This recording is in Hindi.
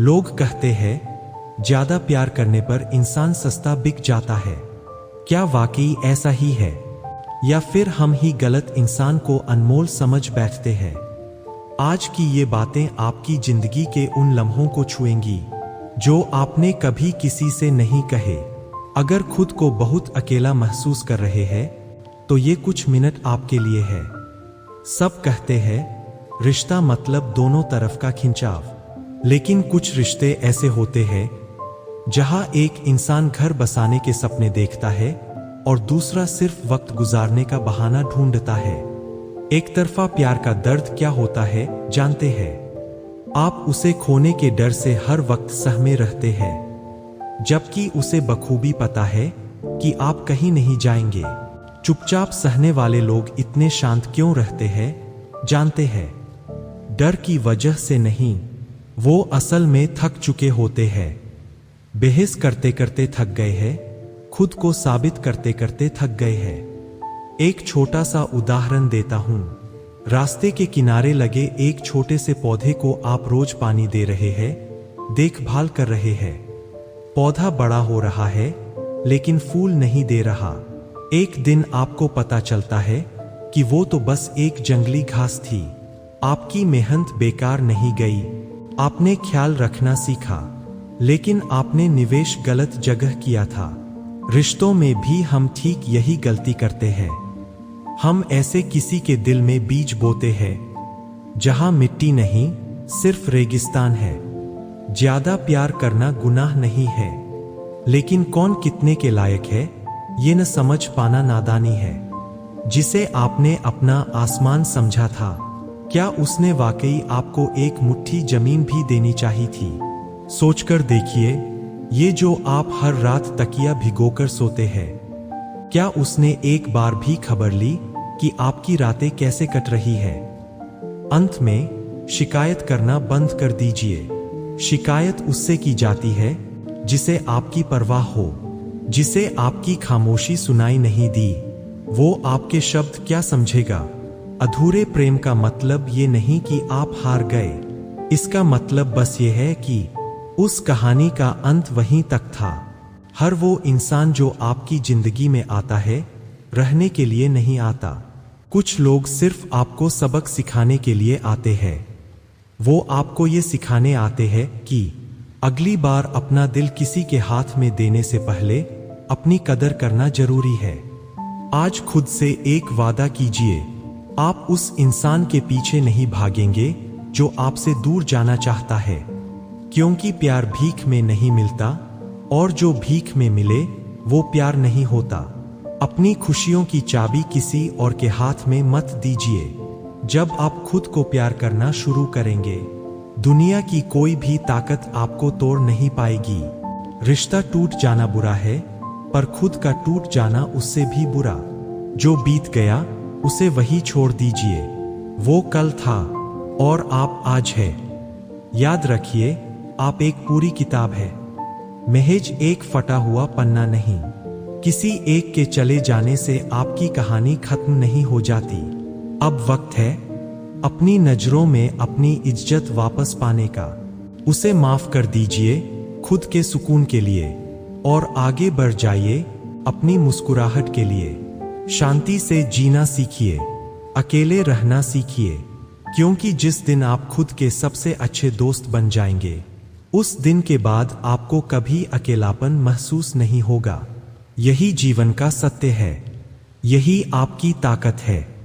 लोग कहते हैं ज्यादा प्यार करने पर इंसान सस्ता बिक जाता है। क्या वाकई ऐसा ही है, या फिर हम ही गलत इंसान को अनमोल समझ बैठते हैं? आज की ये बातें आपकी जिंदगी के उन लम्हों को छुएंगी जो आपने कभी किसी से नहीं कहे। अगर खुद को बहुत अकेला महसूस कर रहे हैं तो ये कुछ मिनट आपके लिए है। सब कहते हैं रिश्ता मतलब दोनों तरफ का खिंचाव, लेकिन कुछ रिश्ते ऐसे होते हैं जहां एक इंसान घर बसाने के सपने देखता है और दूसरा सिर्फ वक्त गुजारने का बहाना ढूंढता है। एक तरफा प्यार का दर्द क्या होता है जानते हैं? आप उसे खोने के डर से हर वक्त सहमे रहते हैं, जबकि उसे बखूबी पता है कि आप कहीं नहीं जाएंगे। चुपचाप सहने वाले लोग इतने शांत क्यों रहते हैं जानते हैं? डर की वजह से नहीं, वो असल में थक चुके होते हैं। बहस करते करते थक गए हैं, खुद को साबित करते करते थक गए हैं। एक छोटा सा उदाहरण देता हूं। रास्ते के किनारे लगे एक छोटे से पौधे को आप रोज पानी दे रहे हैं, देखभाल कर रहे हैं। पौधा बड़ा हो रहा है लेकिन फूल नहीं दे रहा। एक दिन आपको पता चलता है कि वो तो बस एक जंगली घास थी। आपकी मेहनत बेकार नहीं गई, आपने ख्याल रखना सीखा, लेकिन आपने निवेश गलत जगह किया था। रिश्तों में भी हम ठीक यही गलती करते हैं। हम ऐसे किसी के दिल में बीज बोते हैं जहां मिट्टी नहीं, सिर्फ रेगिस्तान है। ज्यादा प्यार करना गुनाह नहीं है, लेकिन कौन कितने के लायक है ये न समझ पाना नादानी है। जिसे आपने अपना आसमान समझा था, क्या उसने वाकई आपको एक मुट्ठी जमीन भी देनी चाहिए थी? सोचकर देखिए, ये जो आप हर रात तकिया भिगोकर सोते हैं, क्या उसने एक बार भी खबर ली कि आपकी रातें कैसे कट रही है? अंत में शिकायत करना बंद कर दीजिए। शिकायत उससे की जाती है जिसे आपकी परवाह हो, जिसे आपकी खामोशी सुनाई नहीं दी। वो आपके शब्द क्या समझेगा? अधूरे प्रेम का मतलब ये नहीं कि आप हार गए, इसका मतलब बस ये है कि उस कहानी का अंत वहीं तक था। हर वो इंसान जो आपकी जिंदगी में आता है, रहने के लिए नहीं आता। कुछ लोग सिर्फ आपको सबक सिखाने के लिए आते हैं। वो आपको ये सिखाने आते हैं कि अगली बार अपना दिल किसी के हाथ में देने से पहले अपनी कदर करना जरूरी है। आज खुद से एक वादा कीजिए, आप उस इंसान के पीछे नहीं भागेंगे जो आपसे दूर जाना चाहता है, क्योंकि प्यार भीख में नहीं मिलता, और जो भीख में मिले वो प्यार नहीं होता। अपनी खुशियों की चाबी किसी और के हाथ में मत दीजिए। जब आप खुद को प्यार करना शुरू करेंगे, दुनिया की कोई भी ताकत आपको तोड़ नहीं पाएगी। रिश्ता टूट जाना बुरा है, पर खुद का टूट जाना उससे भी बुरा। जो बीत गया उसे वही छोड़ दीजिए। वो कल था और आप आज है। याद रखिए, आप एक पूरी किताब है, महज एक फटा हुआ पन्ना नहीं। किसी एक के चले जाने से आपकी कहानी खत्म नहीं हो जाती। अब वक्त है अपनी नजरों में अपनी इज्जत वापस पाने का। उसे माफ कर दीजिए खुद के सुकून के लिए, और आगे बढ़ जाइए अपनी मुस्कुराहट के लिए। शांति से जीना सीखिए, अकेले रहना सीखिए, क्योंकि जिस दिन आप खुद के सबसे अच्छे दोस्त बन जाएंगे, उस दिन के बाद आपको कभी अकेलापन महसूस नहीं होगा। यही जीवन का सत्य है, यही आपकी ताकत है।